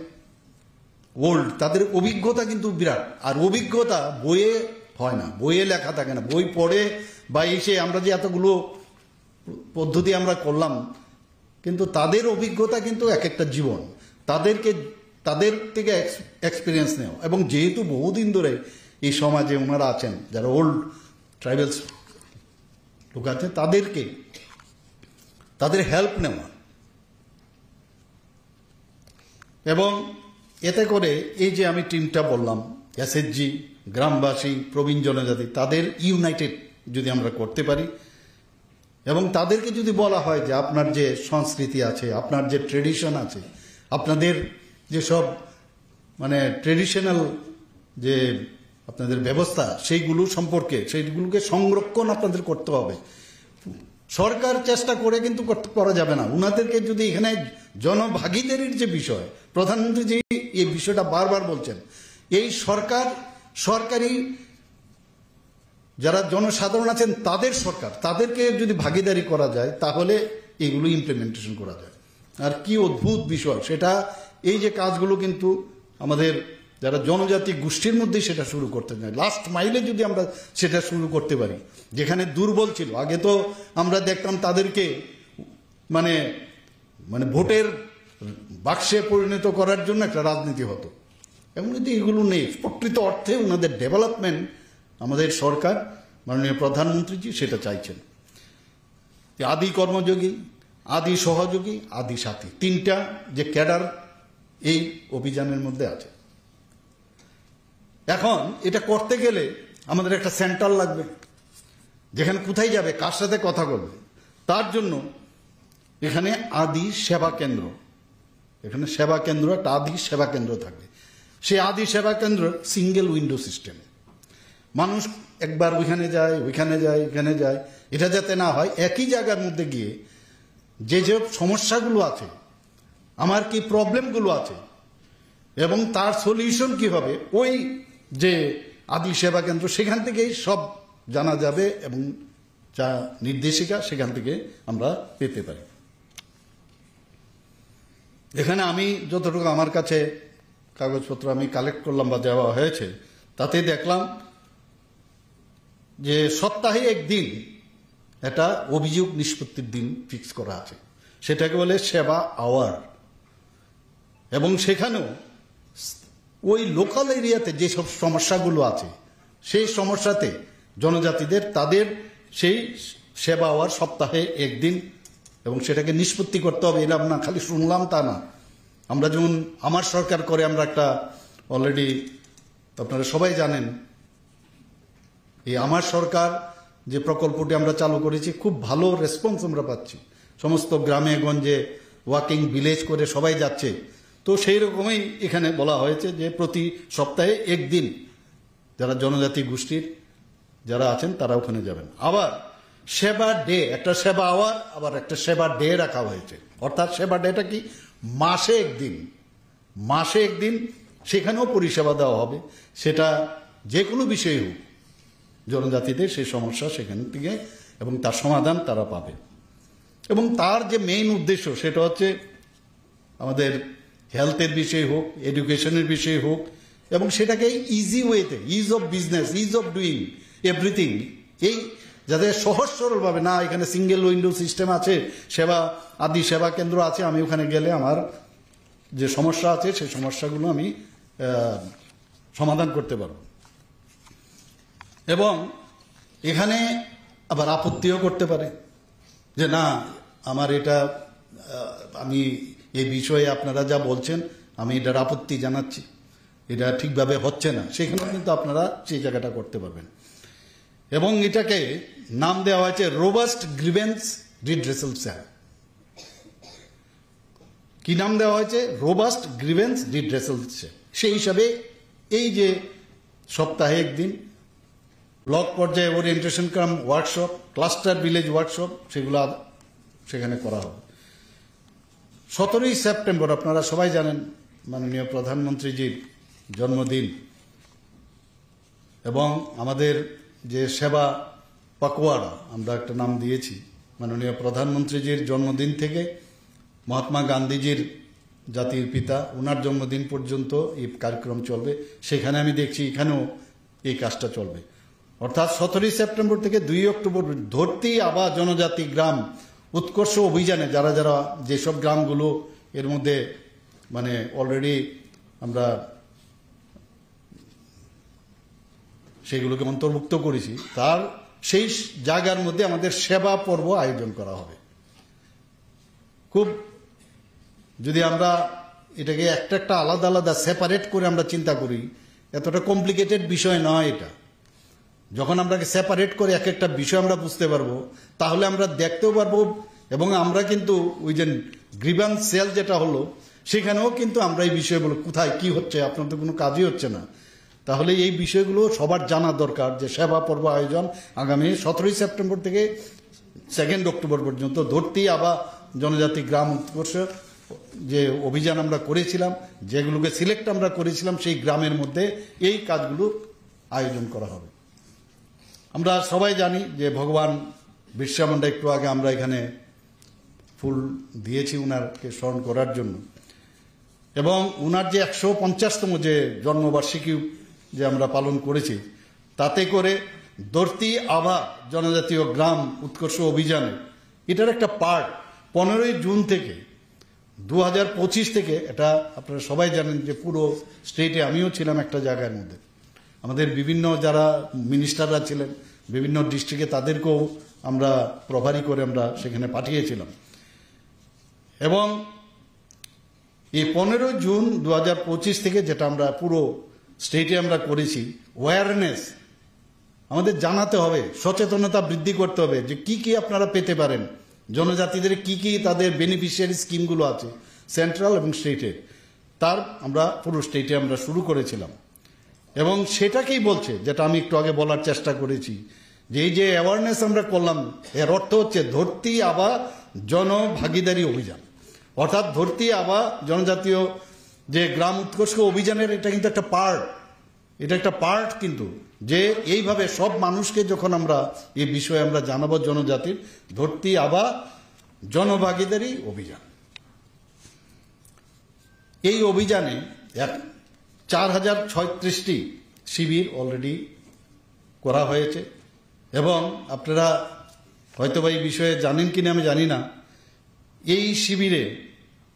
ওল্ড, তাদের অভিজ্ঞতা কিন্তু বিরাট। আর অভিজ্ঞতা বইয়ে হয় না, বইয়ে লেখা থাকে না। বই পড়ে বা এসে আমরা যে এতগুলো পদ্ধতি আমরা করলাম, কিন্তু তাদের অভিজ্ঞতা কিন্তু এক একটা জীবন। তাদের থেকে এক্সপিরিয়েন্স নেওয়া, এবং যেহেতু বহুদিন ধরে এই সমাজে ওনারা আছেন, যারা ওল্ড ট্রাইবালস লোক আছে, তাদের হেল্প নেওয়া, এবং এতে করে এই যে আমি টিমটা বললাম, এসএসজি, গ্রামবাসী, প্রবীণ জনজাতি, তাদের ইউনাইটেড যদি আমরা করতে পারি, এবং তাদেরকে যদি বলা হয় যে আপনার যে সংস্কৃতি আছে, আপনার যে ট্রেডিশন আছে, আপনাদের যেসব মানে ট্রেডিশনাল যে আপনাদের ব্যবস্থা, সেইগুলো সম্পর্কে, সেইগুলোকে সংরক্ষণ আপনাদের করতে হবে। সরকার চেষ্টা করে কিন্তু করা যাবে না। উনাদেরকে যদি এখানে জনভাগিদারির যে বিষয়, প্রধানমন্ত্রী যে এই বিষয়টা বারবার বলছেন, এই সরকারি যারা জনসাধারণ আছেন তাদের সরকার, তাদেরকে যদি ভাগিদারি করা যায় তাহলে এগুলো ইমপ্লিমেন্টেশন করা যায়। আর কি অদ্ভুত বিষয় সেটা, এই যে কাজগুলো কিন্তু আমাদের যারা জনজাতি গোষ্ঠীর মধ্যেই সেটা শুরু করতে চাই, লাস্ট মাইলে যদি আমরা সেটা শুরু করতে পারি, যেখানে দুর্বল ছিল। আগে তো আমরা দেখতাম তাদেরকে মানে ভোটের বাক্সে পরিণত করার জন্য একটা রাজনীতি হতো, এবং যদি এগুলো নেই, প্রকৃত অর্থে ওনাদের ডেভেলপমেন্ট আমাদের সরকার, মাননীয় প্রধানমন্ত্রীজি সেটা চাইছেন। আদি কর্মযোগী, আদি সহযোগী, আদি সাথী, তিনটা যে ক্যাডার এই অভিযানের মধ্যে আছে। এখন এটা করতে গেলে আমাদের একটা সেন্টার লাগবে, যেখানে কোথায় যাবে, কার সাথে কথা বলবে। তার জন্য এখানে আদি সেবা কেন্দ্র, এখানে সেবা কেন্দ্র, একটা আদি সেবা কেন্দ্র থাকবে। সেই আদি সেবা কেন্দ্র সিঙ্গেল উইন্ডো সিস্টেম, মানুষ একবার ওইখানে যায়, এখানে যায়, এটা যাতে না হয়। একই জায়গার মধ্যে গিয়ে যে সমস্যাগুলো আছে, আমার কি প্রবলেমগুলো আছে এবং তার সলিউশন কি হবে, ওই যে আদি সেবা কেন্দ্র সেখান থেকেই সব জানা যাবে, এবং যা নির্দেশিকা সেখান থেকে আমরা পেতে পারি। এখানে আমি যতটুকু আমার কাছে কাগজপত্র আমি কালেক্ট করলাম বা দেওয়া হয়েছে, তাতে দেখলাম যে সপ্তাহে একদিন একটা অভিযোগ নিষ্পত্তির দিন ফিক্স করা আছে, সেটাকে বলে সেবা আওয়ার। এবং সেখানেও ওই লোকাল এরিয়াতে যেসব সমস্যাগুলো আছে, সেই সমস্যাতে জনজাতিদের তাদের সেই সেবা আওয়ার সপ্তাহে একদিন, এবং সেটাকে নিষ্পত্তি করতে হবে। এরকম না খালি শুনলাম তা না। আমরা যেমন আমার সরকার করে, আমরা একটা অলরেডি আপনারা সবাই জানেন, এই আমার সরকার যে প্রকল্পটি আমরা চালু করেছি, খুব ভালো রেসপন্স আমরা পাচ্ছি। সমস্ত গ্রামে গঞ্জে ওয়াকিং ভিলেজ করে সবাই যাচ্ছে। তো সেই রকমই এখানে বলা হয়েছে যে প্রতি সপ্তাহে একদিন যারা জনজাতি গোষ্ঠীর যারা আছেন তারা ওখানে যাবেন। আবার সেবা ডে, একটা সেবা আওয়ার, আবার একটা সেবা ডে রাখা হয়েছে। অর্থাৎ সেবা ডেটা কি, মাসে একদিন সেখানেও পরিষেবা দেওয়া হবে। সেটা যে কোনো বিষয় হোক, জনজাতিদের সেই সমস্যা সেখান থেকে এবং তার সমাধান তারা পাবে। এবং তার যে মেইন উদ্দেশ্য সেটা হচ্ছে আমাদের হেলথের বিষয় হোক, এডুকেশনের বিষয় হোক, এবং সেটাকে ইজি ওয়েতে, is of business, is of doing everything, এই যাতে সহজ সরলভাবে, না এখানে সিঙ্গেল উইন্ডো সিস্টেম আছে, আদি সেবা কেন্দ্র আছে, আমি ওখানে গেলে আমার যে সমস্যা আছে সেই সমস্যাগুলো আমি সমাধান করতে পারব। এবং এখানে আবার আপত্তিও করতে পারে যে না, আমার এটা, আমি এই বিষয়ে আপনারা যা বলছেন আমি এটার আপত্তি জানাচ্ছি, এটা ঠিকভাবে হচ্ছে না। সেখানেও কিন্তু আপনারা সেই জায়গাটা করতে পারবেন। এবং এটাকে নাম দেওয়া হয়েছে রোবাস্ট গ্রিভেন্স রিড্রেসাল সেল। কি নাম দেওয়া হয়েছে? Robust grievance redressal cell. সেই হিসাবে এই যে সপ্তাহে একদিন ব্লক পর্যায়ে orientation cum workshop, cluster village workshop, সেগুলো সেখানে করা হবে। 17ই সেপ্টেম্বর আপনারা সবাই জানেন মাননীয় প্রধানমন্ত্রীজির জন্মদিন, এবং আমাদের যে সেবা পাকওয়াড়া আমরা একটা নাম দিয়েছি, মাননীয় প্রধানমন্ত্রীজির জন্মদিন থেকে মহাত্মা গান্ধীজির জাতির পিতা ওনার জন্মদিন পর্যন্ত এই কার্যক্রম চলবে। সেখানে আমি দেখছি এখানেও এই কাজটা চলবে। অর্থাৎ 17ই সেপ্টেম্বর থেকে 2 অক্টোবর ধরতি আবা জনজাতি গ্রাম উৎকর্ষ অভিযানে যারা যারা যেসব গ্রামগুলো এর মধ্যে অলরেডি আমরা সেগুলোকে অন্তর্ভুক্ত করেছি। তার সেই জায়গার মধ্যে আমাদের সেবা পর্ব আয়োজন করা হবে। খুব যদি আমরা এটাকে একটা একটা আলাদা আলাদা সেপারেট করে আমরা চিন্তা করি, এতটা কমপ্লিকেটেড বিষয় নয় এটা। যখন আমরা সেপারেট করে এক একটা বিষয় আমরা বুঝতে পারবো, তাহলে আমরা দেখতেও পারবো, এবং আমরা কিন্তু ওই যে গ্রিভান্স সেল যেটা হলো, সেখানেও কিন্তু আমরা এই বিষয়গুলো কোথায় কি হচ্ছে, আপনার তো কোনো কাজই হচ্ছে না, তাহলে এই বিষয়গুলো সবার জানা দরকার। যে সেবা পর্ব আয়োজন আগামী 17 সেপ্টেম্বর থেকে 2 অক্টোবর পর্যন্ত ধরতি আবা জনজাতি গ্রাম উৎকর্ষ যে অভিযান আমরা করেছিলাম, যেগুলোকে সিলেক্ট আমরা করেছিলাম, সেই গ্রামের মধ্যে এই কাজগুলো আয়োজন করা হবে। আমরা সবাই জানি যে ভগবান বিরসা মুন্ডা, একটু আগে আমরা এখানে ফুল দিয়েছি উনারকে স্মরণ করার জন্য, এবং উনার যে 150তম যে জন্মবার্ষিকী যে আমরা পালন করেছি, তাতে করে ধরতি আভা জনজাতীয় গ্রাম উৎকর্ষ অভিযানে এটার একটা পার্ট 15 জুন থেকে 2025 থেকে, এটা আপনারা সবাই জানেন যে পুরো স্টেটে, আমিও ছিলাম একটা জায়গার মধ্যে, আমাদের বিভিন্ন যারা মিনিস্টাররা ছিলেন বিভিন্ন ডিস্ট্রিক্টে, তাদেরকেও আমরা প্রভারী করে আমরা সেখানে পাঠিয়েছিলাম। এবং এই 15 জুন 2025 থেকে যেটা আমরা পুরো স্টেটে আমরা করেছি, অ্যাওয়ারনেস আমাদের জানাতে হবে, সচেতনতা বৃদ্ধি করতে হবে যে কি কি আপনারা পেতে পারেন, জনজাতিদের কি কি তাদের বেনিফিশিয়ারি স্কিমগুলো আছে সেন্ট্রাল এবং স্টেটের, তার আমরা পুরো স্টেটে আমরা শুরু করেছিলাম। এবং সেটাকেই বলছে, যেটা আমি একটু আগে বলার চেষ্টা করেছি, যে এই যে অ্যাওয়ারনেস আমরা করলাম, এর অর্থ হচ্ছে ধরতি আবা জনভাগিদারি অভিযান, অর্থাৎ ধরতি আবা জনজাতীয় যে গ্রাম উৎকর্ষ অভিযানের এটা কিন্তু একটা পার্ট, এটা একটা পার্ট কিন্তু, যে এইভাবে সব মানুষকে যখন আমরা এই বিষয়ে আমরা জানাবো, জনজাতির ধরতি আবা জনভাগিদারি অভিযান। এই অভিযানে 4036টি শিবির অলরেডি করা হয়েছে, এবং আপনারা হয়তো বা এই বিষয়ে জানেন কিনা আমি জানি না, এই শিবিরে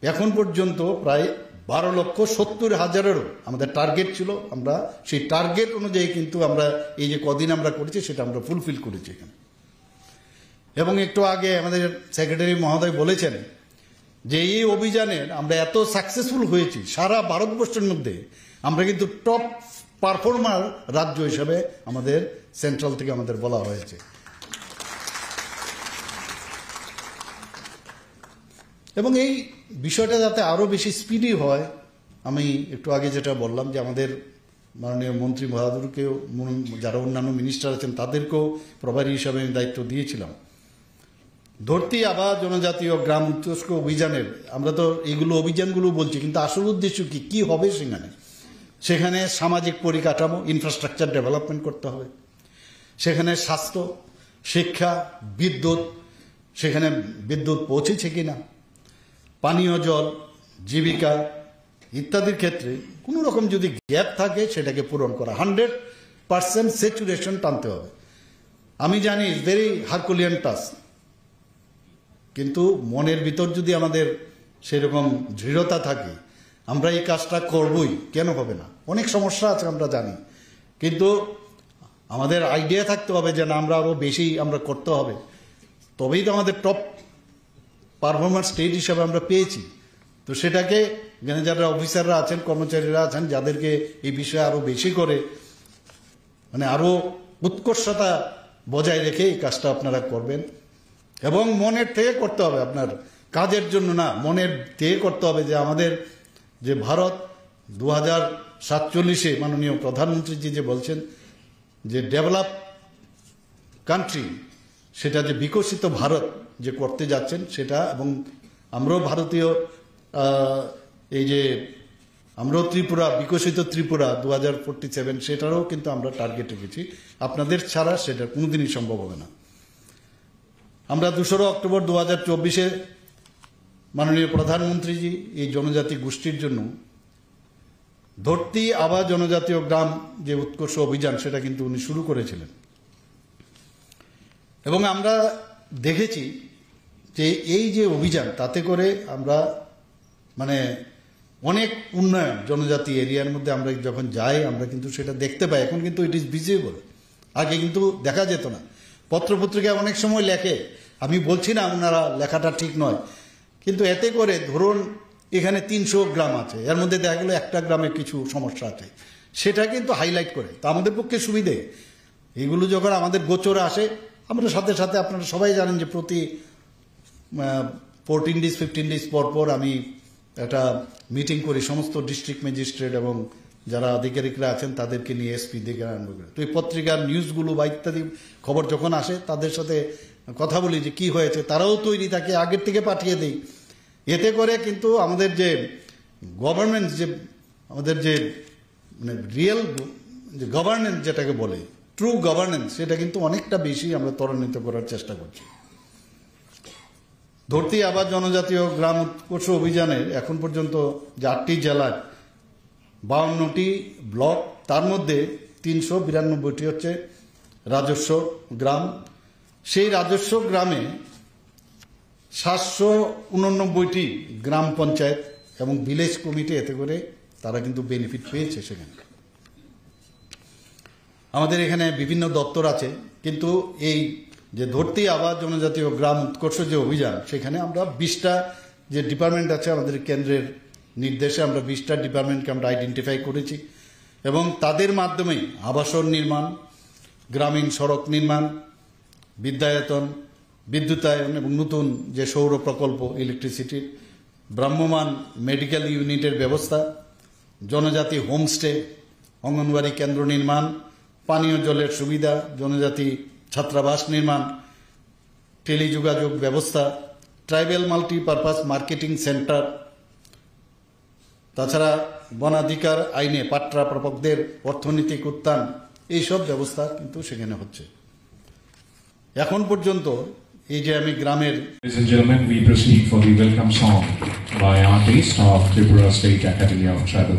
এখন পর্যন্ত প্রায় 12,70,000-এরও আমাদের টার্গেট ছিল। আমরা সেই টার্গেট অনুযায়ী কিন্তু আমরা এই যে কদিন আমরা করেছি সেটা আমরা ফুলফিল করেছি এখানে। এবং একটু আগে আমাদের সেক্রেটারি মহোদয় বলেছেন যে এই অভিযানের আমরা এত সাকসেসফুল হয়েছি, সারা ভারতবর্ষের মধ্যে আমরা কিন্তু টপ পারফর্মার রাজ্য হিসাবে আমাদের সেন্ট্রাল থেকে আমাদের বলা হয়েছে। এবং এই বিষয়টা যাতে আরো বেশি স্পিডি হয়, আমি একটু আগে যেটা বললাম যে আমাদের মাননীয় মন্ত্রী বাহাদুরকেও, যারা অন্যান্য মিনিস্টার আছেন তাদেরকেও প্রভারী হিসাবে আমি দায়িত্ব দিয়েছিলাম। ধরতি আবা জনজাতীয় গ্রাম উৎকর্ষ অভিযানের আমরা তো এইগুলো অভিযানগুলো বলছি, কিন্তু আসল উদ্দেশ্য কি কি হবে সেখানে সামাজিক পরিকাঠামো, ইনফ্রাস্ট্রাকচার ডেভেলপমেন্ট করতে হবে, সেখানে স্বাস্থ্য, শিক্ষা, বিদ্যুৎ, সেখানে বিদ্যুৎ পৌঁছেছে কিনা, পানীয় জল, জীবিকা ইত্যাদির ক্ষেত্রে কোনো রকম যদি গ্যাপ থাকে সেটাকে পূরণ করা, 100% স্যাচুরেশন টানতে হবে। আমি জানি ইটস ভেরি হারকুলিয়ান টাস্ক, কিন্তু মনের ভিতর যদি আমাদের সেরকম দৃঢ়তা থাকে, আমরা এই কাজটা করবই, কেন হবে না। অনেক সমস্যা আছে আমরা জানি, কিন্তু আমাদের আইডিয়া থাকতে হবে যে না, আমরা আরো বেশি আমরা করতে হবে, তবেই তো আমাদের টপ পারফরমেন্স স্টেট হিসাবে আমরা পেয়েছি। তো সেটাকে যারা অফিসাররা আছেন, কর্মচারীরা আছেন, যাদেরকে এই বিষয়ে আরো বেশি করে মানে আরো উৎকর্ষতা বজায় রেখে এই কাজটা আপনারা করবেন, এবং মনের থেকে করতে হবে, আপনার কাজের জন্য না, মনের থেকে করতে হবে। যে আমাদের যে ভারত 2047 মাননীয় প্রধানমন্ত্রীজি যে বলছেন যে ডেভেলপ কান্ট্রি, সেটা যে বিকশিত ভারত যে করতে যাচ্ছেন সেটা, এবং আমরাও ভারতীয় এই যে আমরাও ত্রিপুরা, বিকশিত ত্রিপুরা 2047, সেটারও কিন্তু আমরা টার্গেট রেখেছি। আপনাদের ছাড়া সেটা কোনোদিনই সম্ভব হবে না। আমরা 2 অক্টোবর 2024 মাননীয় প্রধানমন্ত্রীজি এই জনজাতি গোষ্ঠীর জন্য ধরতি আবা জনজাতীয় গ্রাম যে উৎকর্ষ অভিযান সেটা কিন্তু উনি শুরু করেছিলেন, এবং আমরা দেখেছি যে এই যে অভিযান, তাতে করে আমরা মানে অনেক উন্নয়ন জনজাতি এরিয়ার মধ্যে আমরা যখন যাই আমরা কিন্তু সেটা দেখতে পাই। এখন কিন্তু ইট ইজ ভিজিবল, আগে কিন্তু দেখা যেত না। পত্রপত্রিকায় অনেক সময় লেখে, আমি বলছি না ওনারা লেখাটা ঠিক নয়, কিন্তু এতে করে ধরুন এখানে 300 গ্রাম আছে, এর মধ্যে দেখা গেলো একটা গ্রামে কিছু সমস্যা আছে, সেটা কিন্তু হাইলাইট করে। তা আমাদের পক্ষে সুবিধে, এগুলো যখন আমাদের গোচরে আসে আমরা সাথে সাথে, আপনারা সবাই জানেন যে প্রতি 14 days 15 days পর পর আমি একটা মিটিং করি সমস্ত ডিস্ট্রিক্ট ম্যাজিস্ট্রেট এবং যারা আধিকারিকরা আছেন তাদেরকে নিয়ে, এসপি থেকে আরম্ভ করে। তো এই পত্রিকার নিউজগুলো বা ইত্যাদি খবর যখন আসে তাদের সাথে কথা বলি যে কি হয়েছে, তারাও তৈরি থাকে, আগের থেকে পাঠিয়ে দেই। এতে করে কিন্তু আমাদের যে গভর্নমেন্ট, যে আমাদের যে মানে রিয়েল যে গভর্নেন্স যেটাকে বলে, ট্রু গভর্নেন্স, সেটা কিন্তু অনেকটা বেশি আমরা ত্বরান্বিত করার চেষ্টা করছি। ধরতি আবাদ জনজাতীয় গ্রাম উৎকর্ষ অভিযানের এখন পর্যন্ত যে 8টি জেলার 52টি ব্লক, তার মধ্যে 392টি হচ্ছে রাজস্ব গ্রাম। সেই রাজস্ব গ্রামে 789টি গ্রাম পঞ্চায়েত এবং ভিলেজ কমিটি, এতে করে তারা কিন্তু বেনিফিট পেয়েছে। সেখানে আমাদের এখানে বিভিন্ন দপ্তর আছে, কিন্তু এই যে ধরতি আবাদ জনজাতীয় গ্রাম উৎকর্ষ যে অভিযান, সেখানে আমরা 20টা যে ডিপার্টমেন্ট আছে আমাদের কেন্দ্রের নির্দেশে আমরা 20টা ডিপার্টমেন্টকে আমরা আইডেন্টিফাই করেছি এবং তাদের মাধ্যমে আবাসন নির্মাণ, গ্রামীণ সড়ক নির্মাণ, বিদ্যায়তন, বিদ্যুতায়ন এবং নতুন যে সৌর প্রকল্প ইলেকট্রিসিটির, ভ্রাম্যমাণ মেডিকেল ইউনিটের ব্যবস্থা, জনজাতি হোমস্টে, অঙ্গনওয়াড়ি কেন্দ্র নির্মাণ, পানীয় জলের সুবিধা, জনজাতি ছাত্রাবাস নির্মাণ, টেলিযোগাযোগ ব্যবস্থা, ট্রাইবেল মাল্টিপারপাস মার্কেটিং সেন্টার, তাছাড়া বনাধিকার আইনে পাট্রা প্রাপকদের অর্থনৈতিক উত্থান, এইসব ব্যবস্থা কিন্তু সেখানে হচ্ছে। এখন পর্যন্ত এই যে আমি গ্রামের Ladies and gentlemen, we proceed for the welcome song by artist of Tripura State Academy of Tribal